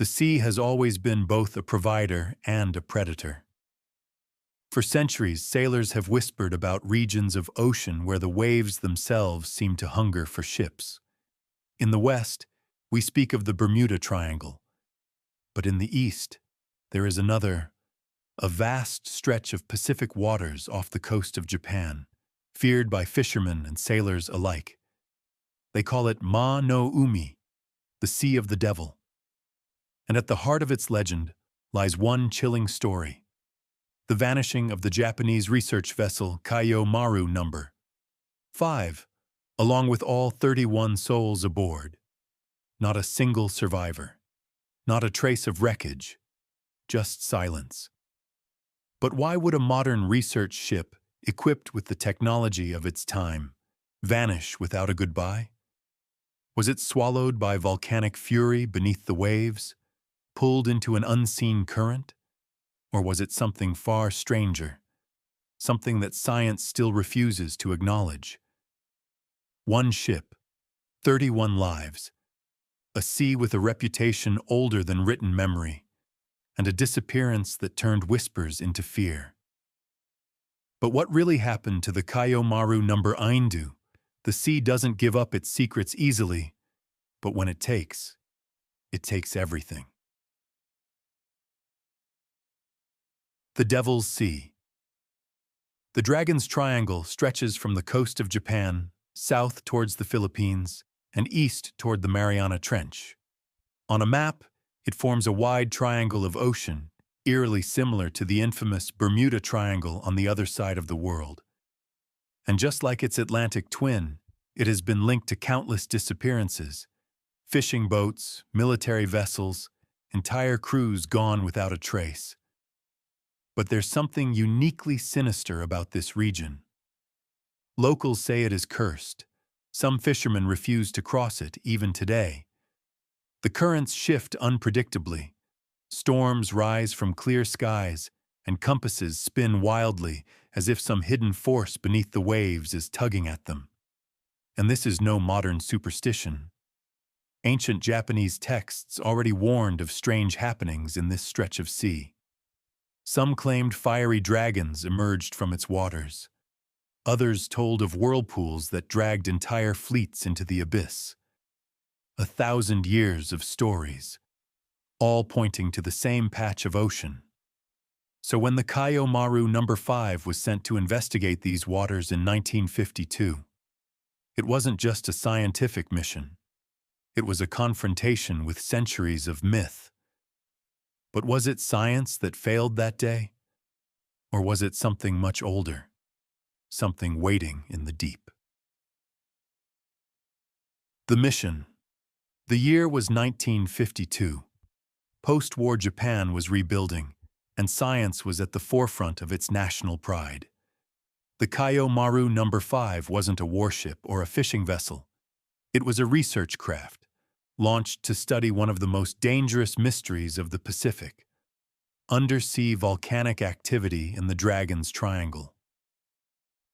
The sea has always been both a provider and a predator. For centuries, sailors have whispered about regions of ocean where the waves themselves seem to hunger for ships. In the West, we speak of the Bermuda Triangle. But in the East, there is a vast stretch of Pacific waters off the coast of Japan, feared by fishermen and sailors alike. They call it Ma no Umi, the Sea of the Devil. And at the heart of its legend lies one chilling story: the vanishing of the Japanese research vessel Kaiyō Maru No. 5, along with all 31 souls aboard. Not a single survivor, not a trace of wreckage, just silence. But why would a modern research ship, equipped with the technology of its time, vanish without a goodbye? Was it swallowed by volcanic fury beneath the waves, pulled into an unseen current? Or was it something far stranger, something that science still refuses to acknowledge? One ship, 31 lives, a sea with a reputation older than written memory, and a disappearance that turned whispers into fear. But what really happened to the Kaiyō Maru No. 5? The sea doesn't give up its secrets easily, but when it takes everything. The Devil's Sea. The Dragon's Triangle stretches from the coast of Japan, south towards the Philippines, and east toward the Mariana Trench. On a map, it forms a wide triangle of ocean, eerily similar to the infamous Bermuda Triangle on the other side of the world. And just like its Atlantic twin, it has been linked to countless disappearances: fishing boats, military vessels, entire crews gone without a trace. But there's something uniquely sinister about this region. Locals say it is cursed. Some fishermen refuse to cross it, even today. The currents shift unpredictably. Storms rise from clear skies, and compasses spin wildly as if some hidden force beneath the waves is tugging at them. And this is no modern superstition. Ancient Japanese texts already warned of strange happenings in this stretch of sea. Some claimed fiery dragons emerged from its waters. Others told of whirlpools that dragged entire fleets into the abyss. 1,000 years of stories, all pointing to the same patch of ocean. So when the Kaiyō Maru No. 5 was sent to investigate these waters in 1952, it wasn't just a scientific mission. It was a confrontation with centuries of myth. But was it science that failed that day? Or was it something much older? Something waiting in the deep? The mission. The year was 1952. Post-war Japan was rebuilding, and science was at the forefront of its national pride. The Kaiyō Maru No. 5 wasn't a warship or a fishing vessel. It was a research craft, launched to study one of the most dangerous mysteries of the Pacific: undersea volcanic activity in the Dragon's Triangle.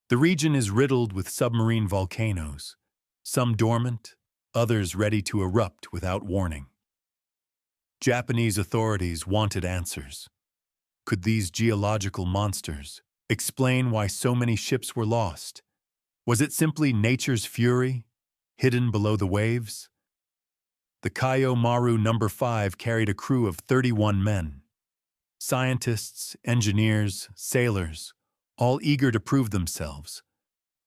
The region is riddled with submarine volcanoes, some dormant, others ready to erupt without warning. Japanese authorities wanted answers. Could these geological monsters explain why so many ships were lost? Was it simply nature's fury, hidden below the waves? The Kaiyō Maru No. 5 carried a crew of 31 men. Scientists, engineers, sailors, all eager to prove themselves,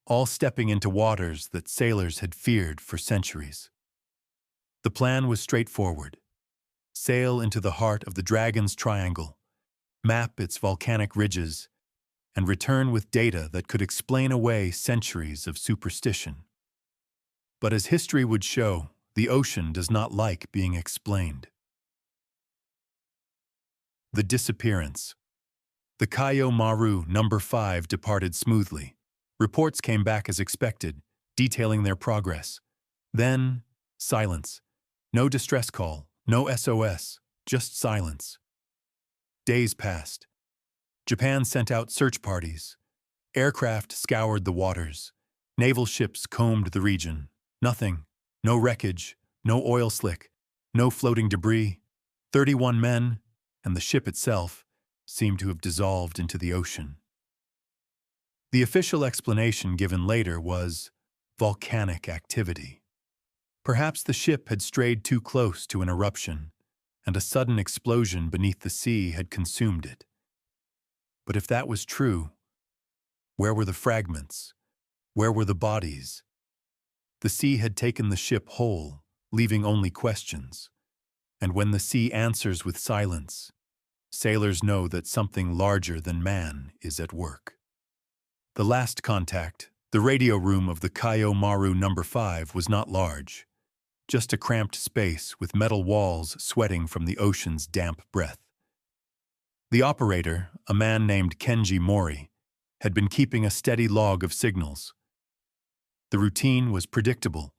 all stepping into waters that sailors had feared for centuries. The plan was straightforward: sail into the heart of the Dragon's Triangle, map its volcanic ridges, and return with data that could explain away centuries of superstition. But as history would show, the ocean does not like being explained. The disappearance. The Kaiyō Maru No. 5 departed smoothly. Reports came back as expected, detailing their progress. Then, silence. No distress call, no SOS, just silence. Days passed. Japan sent out search parties. Aircraft scoured the waters. Naval ships combed the region. Nothing. No wreckage, no oil slick, no floating debris. 31 men, and the ship itself seemed to have dissolved into the ocean. The official explanation given later was volcanic activity. Perhaps the ship had strayed too close to an eruption, and a sudden explosion beneath the sea had consumed it. But if that was true, where were the fragments? Where were the bodies? The sea had taken the ship whole, leaving only questions. And when the sea answers with silence, sailors know that something larger than man is at work. The last contact, the radio room of the Kaiyō Maru No. 5, was not large, just a cramped space with metal walls sweating from the ocean's damp breath. The operator, a man named Kenji Mori, had been keeping a steady log of signals. The routine was predictable: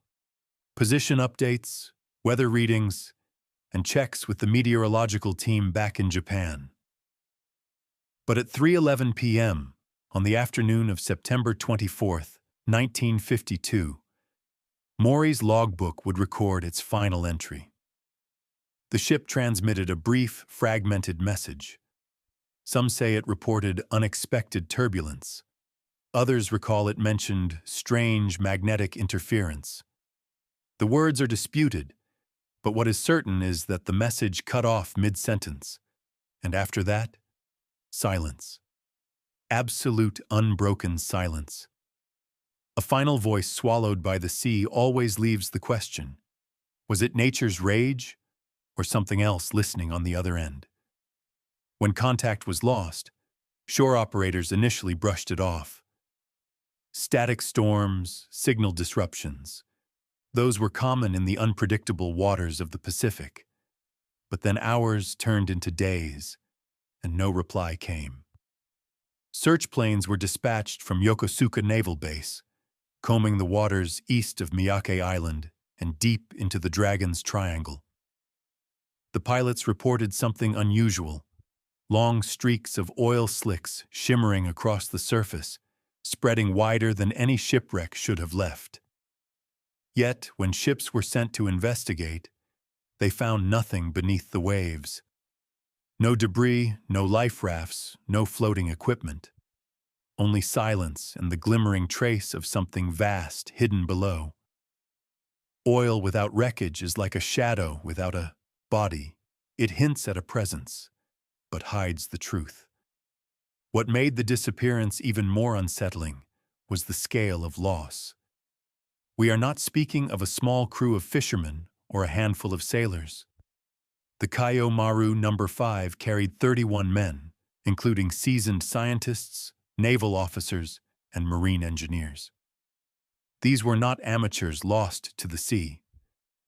position updates, weather readings, and checks with the meteorological team back in Japan. But at 3:11 p.m., on the afternoon of September 24, 1952, Mori's logbook would record its final entry. The ship transmitted a brief, fragmented message. Some say it reported unexpected turbulence. Others recall it mentioned strange magnetic interference. The words are disputed, but what is certain is that the message cut off mid-sentence, and after that, silence. Absolute, unbroken silence. A final voice swallowed by the sea always leaves the question: was it nature's rage, or something else listening on the other end? When contact was lost, shore operators initially brushed it off. Static storms, signal disruptions. Those were common in the unpredictable waters of the Pacific. But then hours turned into days, and no reply came. Search planes were dispatched from Yokosuka Naval Base, combing the waters east of Miyake Island and deep into the Dragon's Triangle. The pilots reported something unusual: long streaks of oil slicks shimmering across the surface, spreading wider than any shipwreck should have left. Yet, when ships were sent to investigate, they found nothing beneath the waves. No debris, no life rafts, no floating equipment. Only silence and the glimmering trace of something vast hidden below. Oil without wreckage is like a shadow without a body. It hints at a presence, but hides the truth. What made the disappearance even more unsettling was the scale of loss. We are not speaking of a small crew of fishermen or a handful of sailors. The Kaiyō Maru No. 5 carried 31 men, including seasoned scientists, naval officers, and marine engineers. These were not amateurs lost to the sea.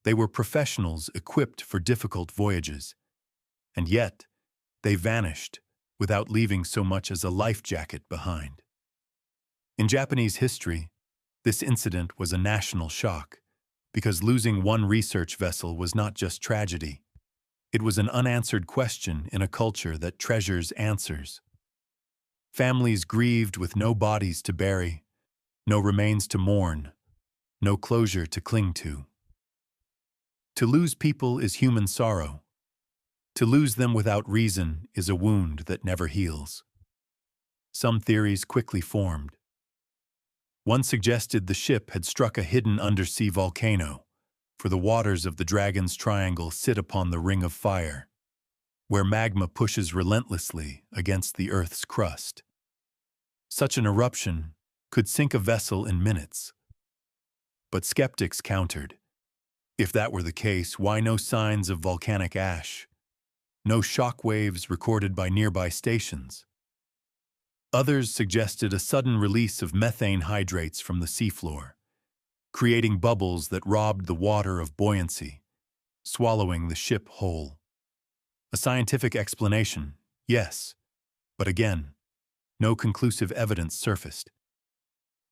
They were professionals equipped for difficult voyages. And yet, they vanished without leaving so much as a life jacket behind. In Japanese history, this incident was a national shock, because losing one research vessel was not just tragedy. It was an unanswered question in a culture that treasures answers. Families grieved with no bodies to bury, no remains to mourn, no closure to cling to. To lose people is human sorrow. To lose them without reason is a wound that never heals. Some theories quickly formed. One suggested the ship had struck a hidden undersea volcano, for the waters of the Dragon's Triangle sit upon the ring of fire, where magma pushes relentlessly against the Earth's crust. Such an eruption could sink a vessel in minutes. But skeptics countered. If that were the case, why no signs of volcanic ash? No shock waves recorded by nearby stations? Others suggested a sudden release of methane hydrates from the seafloor, creating bubbles that robbed the water of buoyancy, swallowing the ship whole. A scientific explanation, yes, but again, no conclusive evidence surfaced.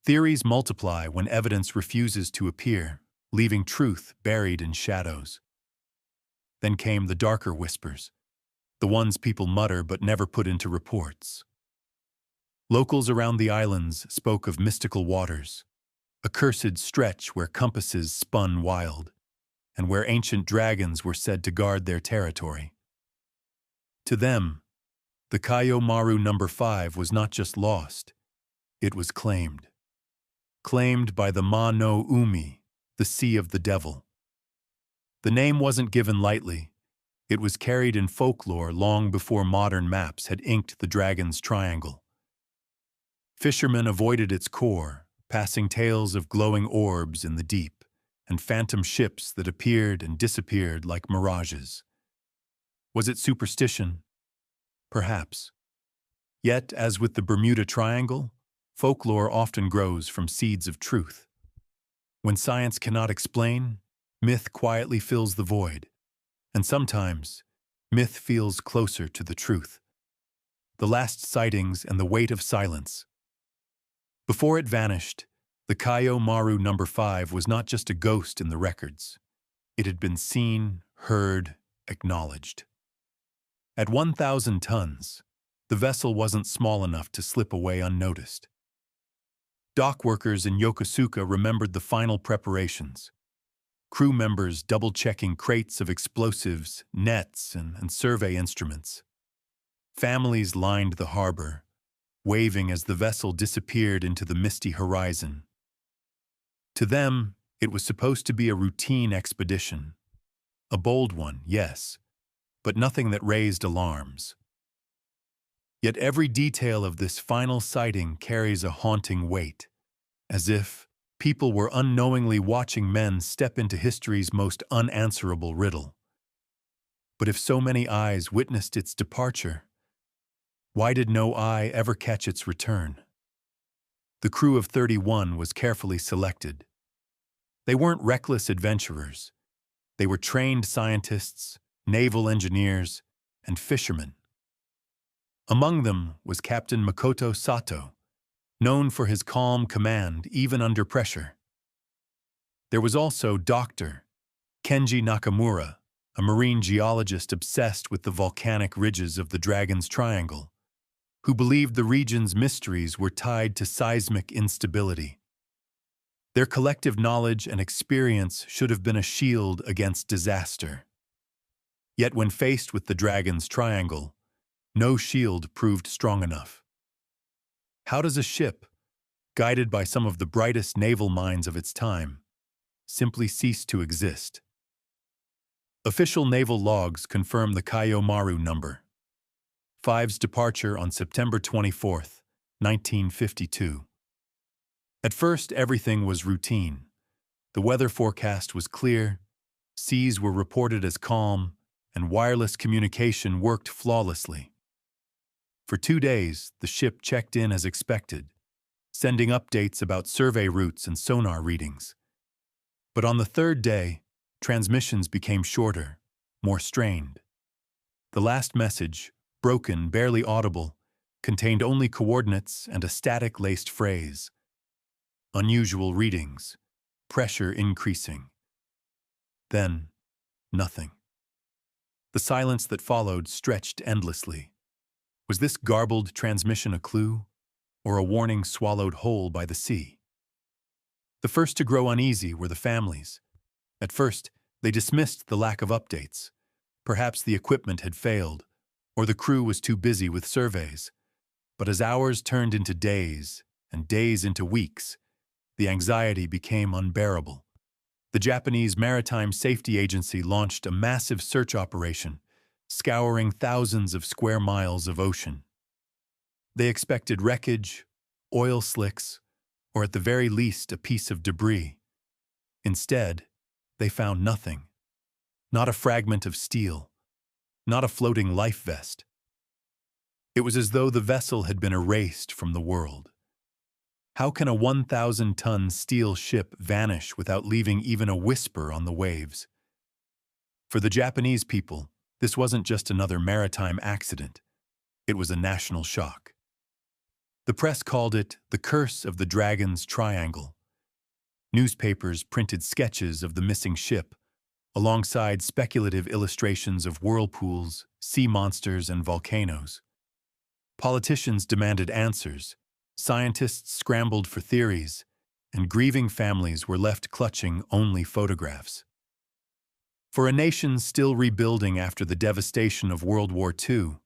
Theories multiply when evidence refuses to appear, leaving truth buried in shadows. Then came the darker whispers, the ones people mutter but never put into reports. Locals around the islands spoke of mystical waters, a cursed stretch where compasses spun wild, and where ancient dragons were said to guard their territory. To them, the Kaiyō Maru No. 5 was not just lost, it was claimed. Claimed by the Ma no Umi, the Sea of the Devil. The name wasn't given lightly. It was carried in folklore long before modern maps had inked the Dragon's Triangle. Fishermen avoided its core, passing tales of glowing orbs in the deep and phantom ships that appeared and disappeared like mirages. Was it superstition? Perhaps. Yet, as with the Bermuda Triangle, folklore often grows from seeds of truth. When science cannot explain, myth quietly fills the void. And sometimes, myth feels closer to the truth. The last sightings and the weight of silence. Before it vanished, the Kaiyō Maru No. 5 was not just a ghost in the records. It had been seen, heard, acknowledged. At 1,000 tons, the vessel wasn't small enough to slip away unnoticed. Dock workers in Yokosuka remembered the final preparations. Crew members double-checking crates of explosives, nets, and survey instruments. Families lined the harbor, waving as the vessel disappeared into the misty horizon. To them, it was supposed to be a routine expedition. A bold one, yes, but nothing that raised alarms. Yet every detail of this final sighting carries a haunting weight, as if people were unknowingly watching men step into history's most unanswerable riddle. But if so many eyes witnessed its departure, why did no eye ever catch its return? The crew of 31 was carefully selected. They weren't reckless adventurers. They were trained scientists, naval engineers, and fishermen. Among them was Captain Makoto Sato, known for his calm command even under pressure. There was also Dr. Kenji Nakamura, a marine geologist obsessed with the volcanic ridges of the Dragon's Triangle, who believed the region's mysteries were tied to seismic instability. Their collective knowledge and experience should have been a shield against disaster. Yet when faced with the Dragon's Triangle, no shield proved strong enough. How does a ship, guided by some of the brightest naval minds of its time, simply cease to exist? Official naval logs confirm the Kaiyō Maru No. 5's departure on September 24, 1952. At first, everything was routine. The weather forecast was clear, seas were reported as calm, and wireless communication worked flawlessly. For 2 days, the ship checked in as expected, sending updates about survey routes and sonar readings. But on the 3rd day, transmissions became shorter, more strained. The last message, broken, barely audible, contained only coordinates and a static-laced phrase. Unusual readings, pressure increasing. Then, nothing. The silence that followed stretched endlessly. Was this garbled transmission a clue, or a warning swallowed whole by the sea? The first to grow uneasy were the families. At first, they dismissed the lack of updates. Perhaps the equipment had failed, or the crew was too busy with surveys. But as hours turned into days, and days into weeks, the anxiety became unbearable. The Japanese Maritime Safety Agency launched a massive search operation, scouring thousands of square miles of ocean. They expected wreckage, oil slicks, or at the very least a piece of debris. Instead, they found nothing. Not a fragment of steel, not a floating life vest. It was as though the vessel had been erased from the world. How can a 1,000-ton steel ship vanish without leaving even a whisper on the waves? For the Japanese people, this wasn't just another maritime accident. It was a national shock. The press called it the curse of the Dragon's Triangle. Newspapers printed sketches of the missing ship, alongside speculative illustrations of whirlpools, sea monsters, and volcanoes. Politicians demanded answers, scientists scrambled for theories, and grieving families were left clutching only photographs. For a nation still rebuilding after the devastation of World War II,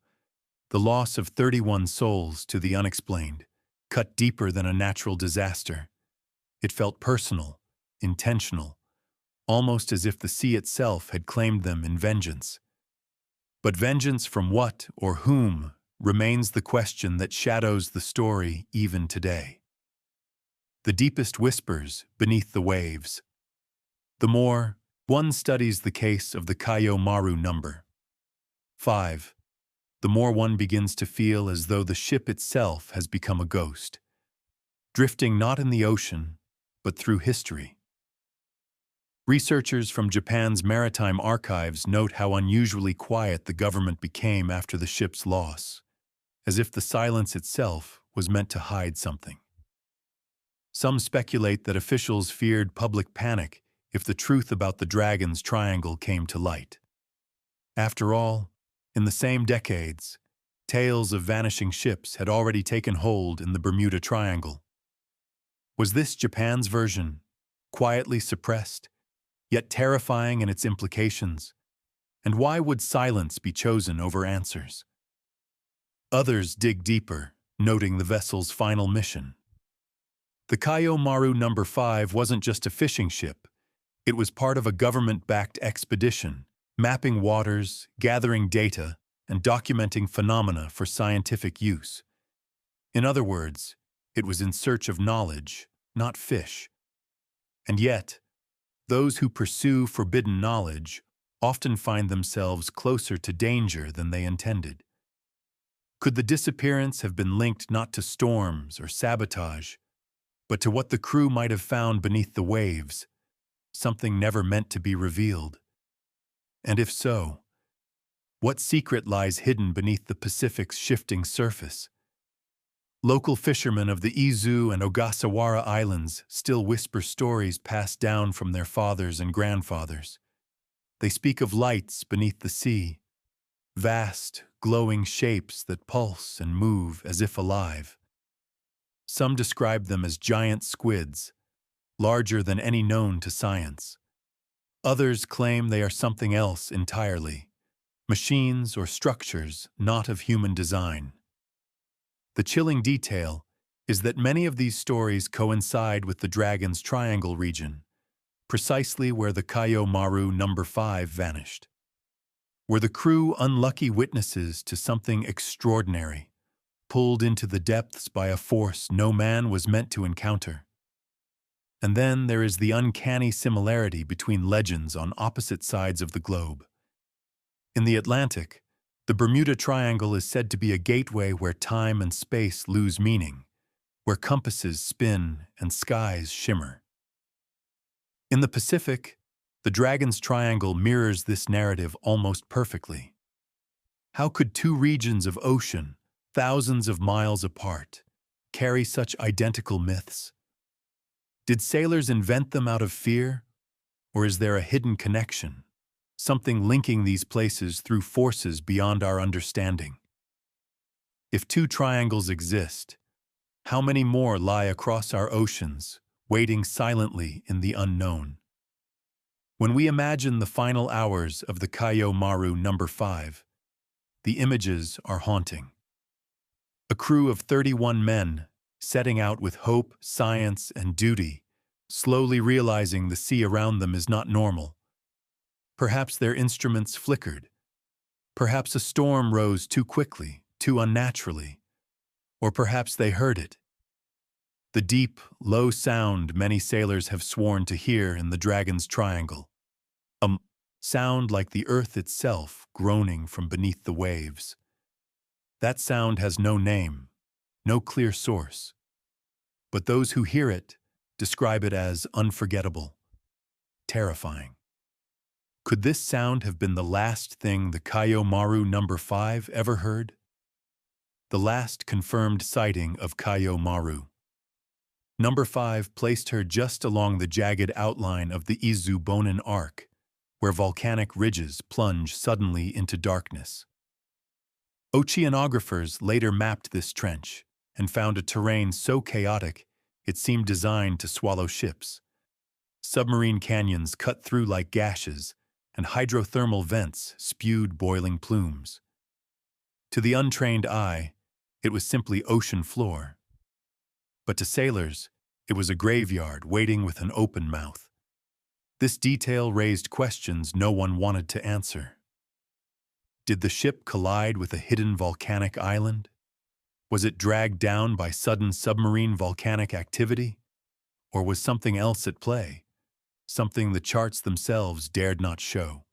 the loss of 31 souls to the unexplained cut deeper than a natural disaster. It felt personal, intentional, almost as if the sea itself had claimed them in vengeance. But vengeance from what or whom remains the question that shadows the story even today. The deepest whispers beneath the waves. The more one studies the case of the Kaiyō Maru No. 5, the more one begins to feel as though the ship itself has become a ghost, drifting not in the ocean, but through history. Researchers from Japan's maritime archives note how unusually quiet the government became after the ship's loss, as if the silence itself was meant to hide something. Some speculate that officials feared public panic if the truth about the Dragon's Triangle came to light. After all, in the same decades, tales of vanishing ships had already taken hold in the Bermuda Triangle. Was this Japan's version, quietly suppressed, yet terrifying in its implications? And why would silence be chosen over answers? Others dig deeper, noting the vessel's final mission. The Kaiyō Maru No. 5 wasn't just a fishing ship. It was part of a government-backed expedition, mapping waters, gathering data, and documenting phenomena for scientific use. In other words, it was in search of knowledge, not fish. And yet, those who pursue forbidden knowledge often find themselves closer to danger than they intended. Could the disappearance have been linked not to storms or sabotage, but to what the crew might have found beneath the waves, something never meant to be revealed? And if so, what secret lies hidden beneath the Pacific's shifting surface? Local fishermen of the Izu and Ogasawara Islands still whisper stories passed down from their fathers and grandfathers. They speak of lights beneath the sea, vast, glowing shapes that pulse and move as if alive. Some describe them as giant squids, larger than any known to science. Others claim they are something else entirely, machines or structures not of human design. The chilling detail is that many of these stories coincide with the Dragon's Triangle region, precisely where the Kaiyō Maru No. 5 vanished. Were the crew unlucky witnesses to something extraordinary, pulled into the depths by a force no man was meant to encounter? And then there is the uncanny similarity between legends on opposite sides of the globe. In the Atlantic, the Bermuda Triangle is said to be a gateway where time and space lose meaning, where compasses spin and skies shimmer. In the Pacific, the Dragon's Triangle mirrors this narrative almost perfectly. How could two regions of ocean, thousands of miles apart, carry such identical myths? Did sailors invent them out of fear, or is there a hidden connection, something linking these places through forces beyond our understanding? If two triangles exist, how many more lie across our oceans, waiting silently in the unknown? When we imagine the final hours of the Kaiyō Maru No. 5, the images are haunting. A crew of 31 men, setting out with hope, science, and duty, slowly realizing the sea around them is not normal. Perhaps their instruments flickered. Perhaps a storm rose too quickly, too unnaturally. Or perhaps they heard it. The deep, low sound many sailors have sworn to hear in the Dragon's Triangle. A sound like the earth itself groaning from beneath the waves. That sound has no name, no clear source. But those who hear it describe it as unforgettable, terrifying. Could this sound have been the last thing the Kaiyō Maru No. 5 ever heard? The last confirmed sighting of Kaiyō Maru. No. 5 placed her just along the jagged outline of the Izu Bonin Arc, where volcanic ridges plunge suddenly into darkness. Oceanographers later mapped this trench and found a terrain so chaotic it seemed designed to swallow ships. Submarine canyons cut through like gashes, and hydrothermal vents spewed boiling plumes. To the untrained eye, it was simply ocean floor. But to sailors, it was a graveyard waiting with an open mouth. This detail raised questions no one wanted to answer. Did the ship collide with a hidden volcanic island? Was it dragged down by sudden submarine volcanic activity? Or was something else at play, something the charts themselves dared not show?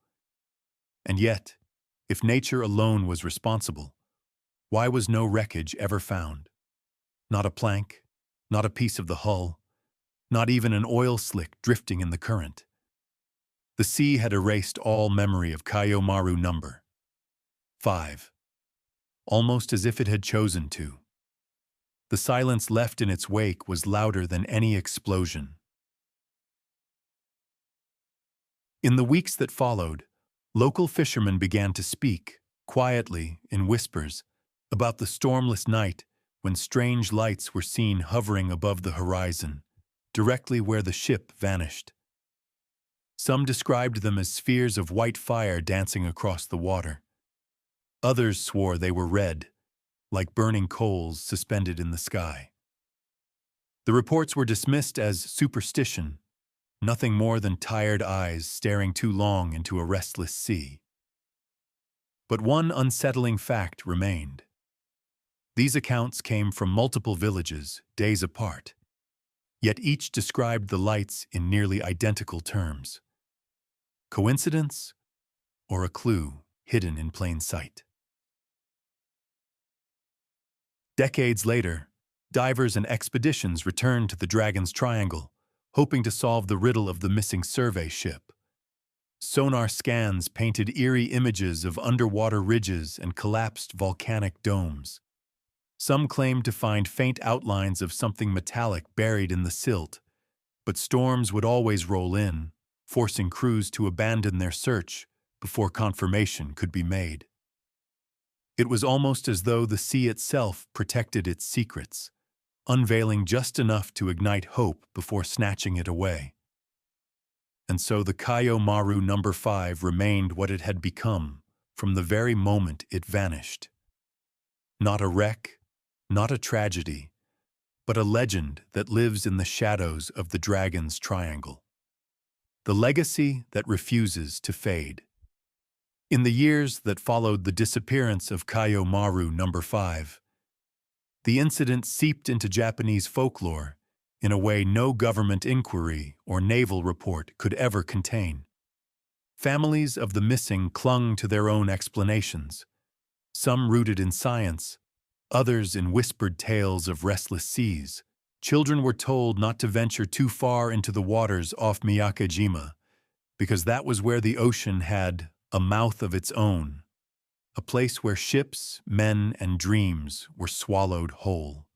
And yet, if nature alone was responsible, why was no wreckage ever found? Not a plank, not a piece of the hull, not even an oil slick drifting in the current. The sea had erased all memory of Kaiyō Maru No. 5, almost as if it had chosen to. The silence left in its wake was louder than any explosion. In the weeks that followed, local fishermen began to speak, quietly, in whispers, about the stormless night when strange lights were seen hovering above the horizon, directly where the ship vanished. Some described them as spheres of white fire dancing across the water. Others swore they were red, like burning coals suspended in the sky. The reports were dismissed as superstition, nothing more than tired eyes staring too long into a restless sea. But one unsettling fact remained. These accounts came from multiple villages, days apart, yet each described the lights in nearly identical terms. Coincidence, or a clue hidden in plain sight? Decades later, divers and expeditions returned to the Dragon's Triangle, hoping to solve the riddle of the missing survey ship. Sonar scans painted eerie images of underwater ridges and collapsed volcanic domes. Some claimed to find faint outlines of something metallic buried in the silt, but storms would always roll in, forcing crews to abandon their search before confirmation could be made. It was almost as though the sea itself protected its secrets, unveiling just enough to ignite hope before snatching it away. And so the Kaiyō Maru No. 5 remained what it had become from the very moment it vanished. Not a wreck, not a tragedy, but a legend that lives in the shadows of the Dragon's Triangle. The legacy that refuses to fade. In the years that followed the disappearance of Kaiyō Maru No. 5, the incident seeped into Japanese folklore in a way no government inquiry or naval report could ever contain. Families of the missing clung to their own explanations, some rooted in science, others in whispered tales of restless seas. Children were told not to venture too far into the waters off Miyakejima, because that was where the ocean had a mouth of its own, a place where ships, men, and dreams were swallowed whole.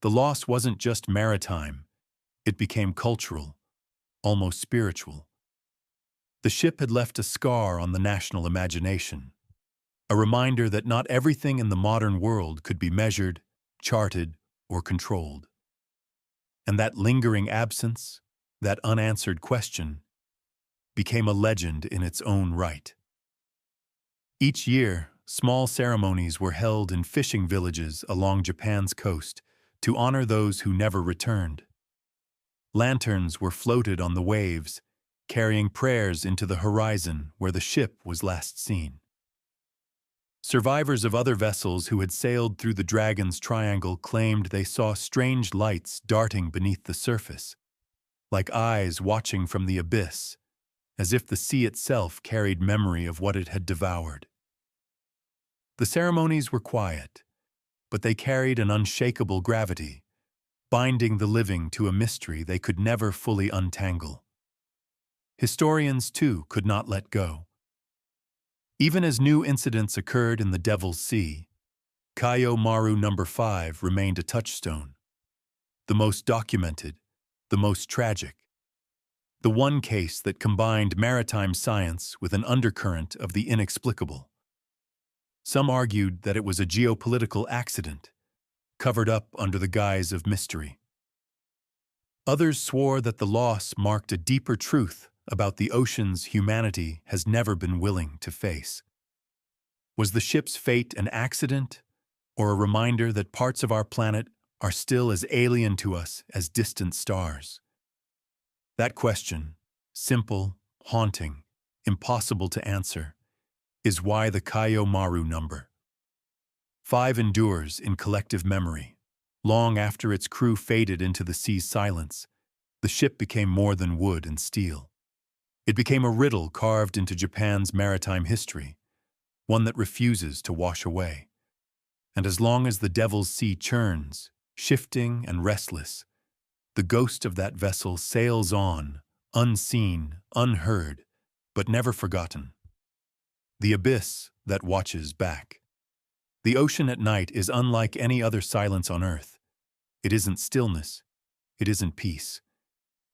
The loss wasn't just maritime, it became cultural, almost spiritual. The ship had left a scar on the national imagination, a reminder that not everything in the modern world could be measured, charted, or controlled. And that lingering absence, that unanswered question, became a legend in its own right. Each year, small ceremonies were held in fishing villages along Japan's coast to honor those who never returned. Lanterns were floated on the waves, carrying prayers into the horizon where the ship was last seen. Survivors of other vessels who had sailed through the Dragon's Triangle claimed they saw strange lights darting beneath the surface, like eyes watching from the abyss, as if the sea itself carried memory of what it had devoured. The ceremonies were quiet, but they carried an unshakable gravity, binding the living to a mystery they could never fully untangle. Historians, too, could not let go. Even as new incidents occurred in the Devil's Sea, Kaiyō Maru No. 5 remained a touchstone, the most documented, the most tragic, the one case that combined maritime science with an undercurrent of the inexplicable. Some argued that it was a geopolitical accident, covered up under the guise of mystery. Others swore that the loss marked a deeper truth about the oceans humanity has never been willing to face. Was the ship's fate an accident, or a reminder that parts of our planet are still as alien to us as distant stars? That question, simple, haunting, impossible to answer, is why the Kaiyō Maru number 5 endures in collective memory. Long after its crew faded into the sea's silence, the ship became more than wood and steel. It became a riddle carved into Japan's maritime history, one that refuses to wash away. And as long as the Devil's Sea churns, shifting and restless, the ghost of that vessel sails on, unseen, unheard, but never forgotten. The abyss that watches back. The ocean at night is unlike any other silence on Earth. It isn't stillness. It isn't peace.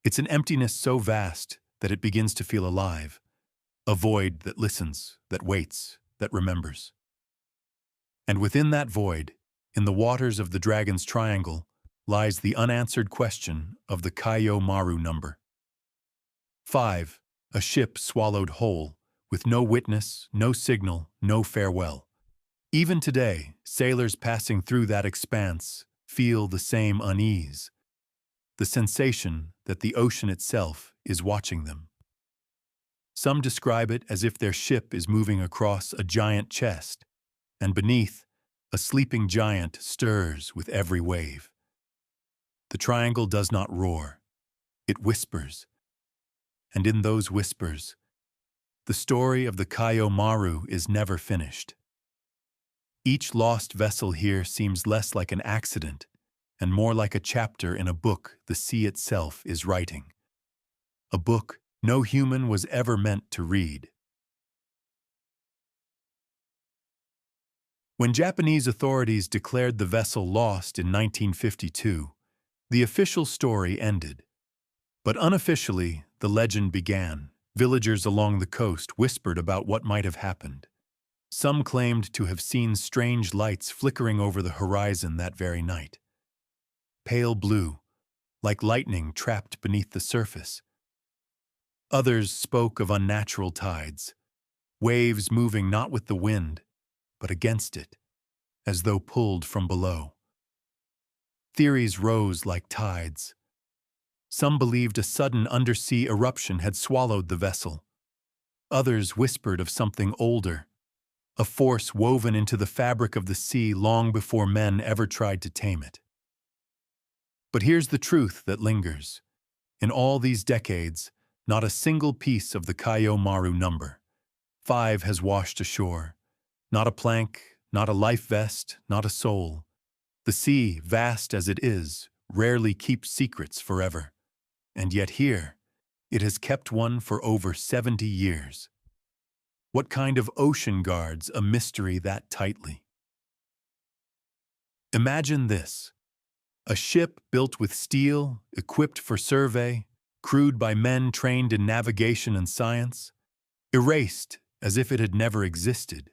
It's an emptiness so vast that it begins to feel alive, a void that listens, that waits, that remembers. And within that void, in the waters of the Dragon's Triangle, lies the unanswered question of the Kaiyō Maru number 5, a ship swallowed whole, with no witness, no signal, no farewell. Even today, sailors passing through that expanse feel the same unease, the sensation that the ocean itself is watching them. Some describe it as if their ship is moving across a giant chest, and beneath, a sleeping giant stirs with every wave. The triangle does not roar, it whispers. And in those whispers, the story of the Kaiyō Maru is never finished. Each lost vessel here seems less like an accident and more like a chapter in a book the sea itself is writing. A book no human was ever meant to read. When Japanese authorities declared the vessel lost in 1952, the official story ended. But unofficially, the legend began. Villagers along the coast whispered about what might have happened. Some claimed to have seen strange lights flickering over the horizon that very night. Pale blue, like lightning trapped beneath the surface. Others spoke of unnatural tides, waves moving not with the wind, but against it, as though pulled from below. Theories rose like tides. Some believed a sudden undersea eruption had swallowed the vessel. Others whispered of something older, a force woven into the fabric of the sea long before men ever tried to tame it. But here's the truth that lingers. In all these decades, not a single piece of the Kaiyō Maru number 5 has washed ashore. Not a plank, not a life vest, not a soul. The sea, vast as it is, rarely keeps secrets forever. And yet here, it has kept one for over 70 years. What kind of ocean guards a mystery that tightly? Imagine this. A ship built with steel, equipped for survey, crewed by men trained in navigation and science, erased as if it had never existed.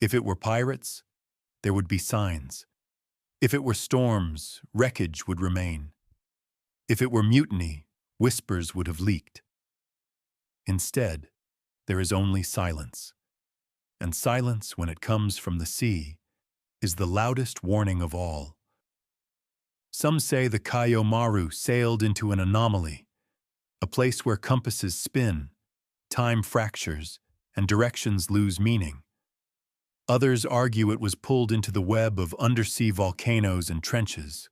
If it were pirates, there would be signs. If it were storms, wreckage would remain. If it were mutiny, whispers would have leaked. Instead, there is only silence. And silence, when it comes from the sea, is the loudest warning of all. Some say the Kaiyō Maru sailed into an anomaly, a place where compasses spin, time fractures, and directions lose meaning. Others argue it was pulled into the web of undersea volcanoes and trenches,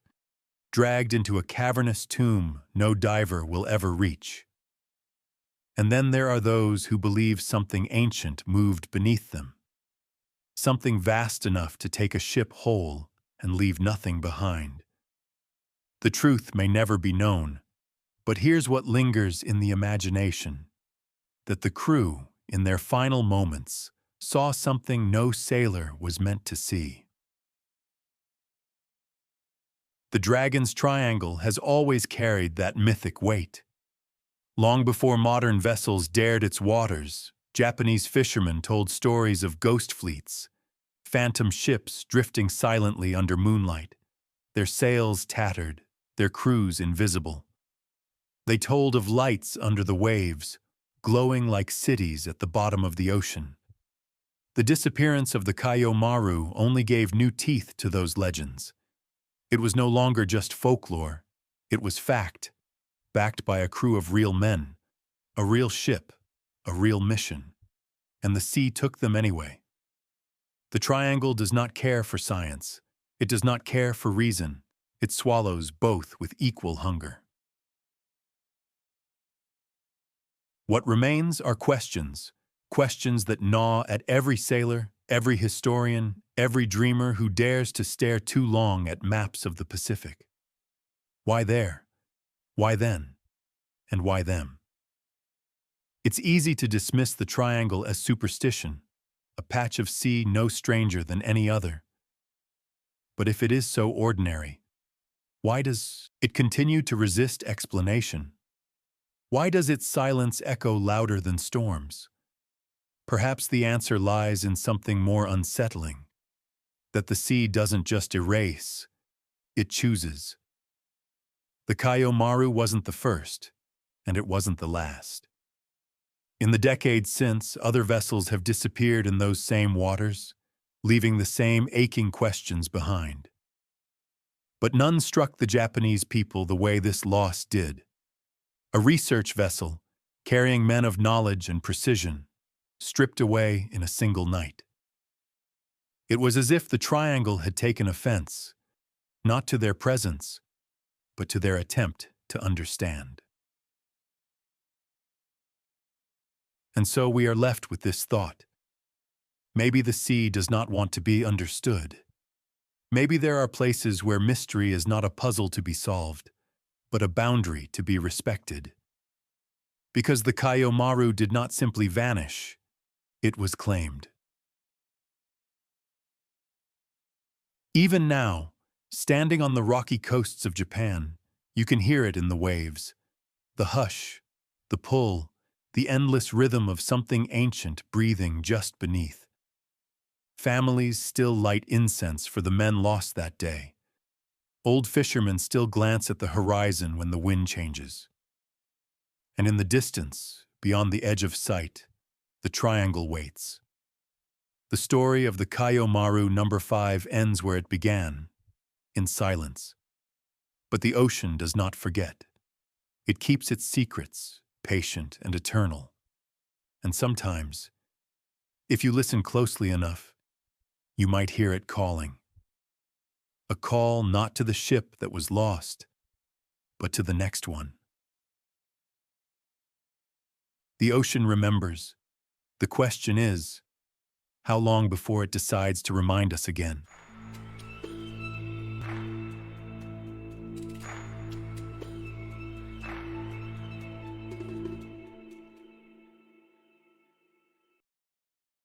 dragged into a cavernous tomb no diver will ever reach. And then there are those who believe something ancient moved beneath them, something vast enough to take a ship whole and leave nothing behind. The truth may never be known, but here's what lingers in the imagination, that the crew, in their final moments, saw something no sailor was meant to see. The Dragon's Triangle has always carried that mythic weight. Long before modern vessels dared its waters, Japanese fishermen told stories of ghost fleets, phantom ships drifting silently under moonlight, their sails tattered, their crews invisible. They told of lights under the waves, glowing like cities at the bottom of the ocean. The disappearance of the Kaiyō Maru only gave new teeth to those legends. It was no longer just folklore, it was fact, backed by a crew of real men, a real ship, a real mission. And the sea took them anyway. The triangle does not care for science. It does not care for reason. It swallows both with equal hunger. What remains are questions, questions that gnaw at every sailor, every historian, every dreamer who dares to stare too long at maps of the Pacific. Why there? Why then? And why them? It's easy to dismiss the triangle as superstition, a patch of sea no stranger than any other. But if it is so ordinary, why does it continue to resist explanation? Why does its silence echo louder than storms? Perhaps the answer lies in something more unsettling, that the sea doesn't just erase, it chooses. The Kaiyō Maru wasn't the first, and it wasn't the last. In the decades since, other vessels have disappeared in those same waters, leaving the same aching questions behind. But none struck the Japanese people the way this loss did. A research vessel, carrying men of knowledge and precision, stripped away in a single night. It was as if the triangle had taken offense, not to their presence, but to their attempt to understand. And so we are left with this thought. Maybe the sea does not want to be understood. Maybe there are places where mystery is not a puzzle to be solved, but a boundary to be respected. Because the Kaiyō Maru did not simply vanish, it was claimed. Even now, standing on the rocky coasts of Japan, you can hear it in the waves. The hush, the pull, the endless rhythm of something ancient breathing just beneath. Families still light incense for the men lost that day. Old fishermen still glance at the horizon when the wind changes. And in the distance, beyond the edge of sight, the triangle waits. The story of the Kaiyō Maru No. 5 ends where it began, in silence. But the ocean does not forget. It keeps its secrets, patient and eternal. And sometimes, if you listen closely enough, you might hear it calling. A call not to the ship that was lost, but to the next one. The ocean remembers. The question is, how long before it decides to remind us again?